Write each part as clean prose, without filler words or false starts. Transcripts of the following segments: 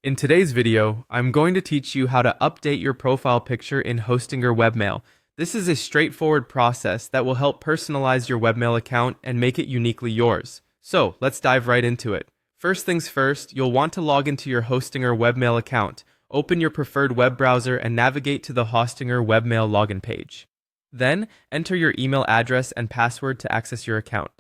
In today's video, I'm going to teach you how to update your profile picture in Hostinger Webmail. This is a straightforward process that will help personalize your webmail account and make it uniquely yours. So, let's dive right into it. First things first, you'll want to log into your Hostinger Webmail account. Open your preferred web browser and navigate to the Hostinger Webmail login page. Then, enter your email address and password to access your account.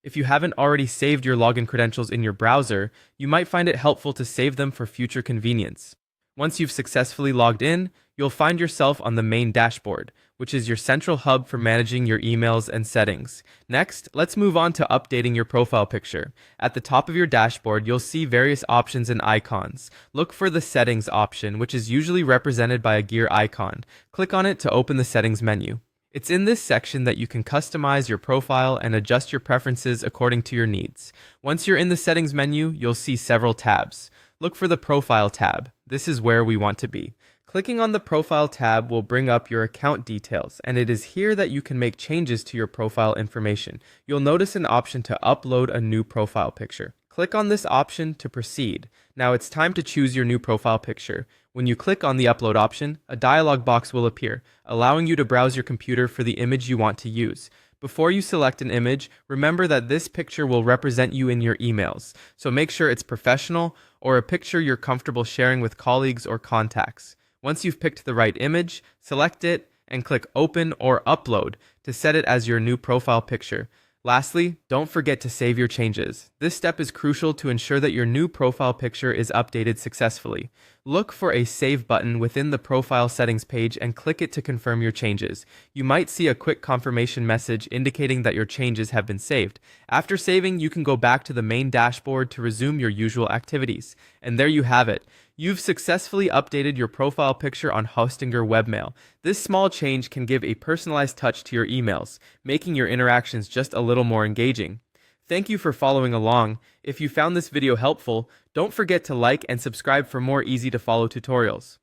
If you haven't already saved your login credentials in your browser, you might find it helpful to save them for future convenience. Once you've successfully logged in, you'll find yourself on the main dashboard, which is your central hub for managing your emails and settings. Next, let's move on to updating your profile picture. At the top of your dashboard, you'll see various options and icons. Look for the Settings option, which is usually represented by a gear icon. Click on it to open the Settings menu. It's in this section that you can customize your profile and adjust your preferences according to your needs. Once you're in the settings menu, you'll see several tabs. Look for the Profile tab. This is where we want to be. Clicking on the Profile tab will bring up your account details, and it is here that you can make changes to your profile information. You'll notice an option to upload a new profile picture. Click on this option to proceed. Now it's time to choose your new profile picture. When you click on the upload option, a dialog box will appear, allowing you to browse your computer for the image you want to use. Before you select an image, remember that this picture will represent you in your emails, so make sure it's professional or a picture you're comfortable sharing with colleagues or contacts. Once you've picked the right image, select it and click Open or Upload to set it as your new profile picture. Lastly, don't forget to save your changes. This step is crucial to ensure that your new profile picture is updated successfully. Look for a Save button within the Profile Settings page and click it to confirm your changes. You might see a quick confirmation message indicating that your changes have been saved. After saving, you can go back to the main dashboard to resume your usual activities. And there you have it. You've successfully updated your profile picture on Hostinger Webmail. This small change can give a personalized touch to your emails, making your interactions just a little more engaging. Thank you for following along. If you found this video helpful, don't forget to like and subscribe for more easy to follow tutorials.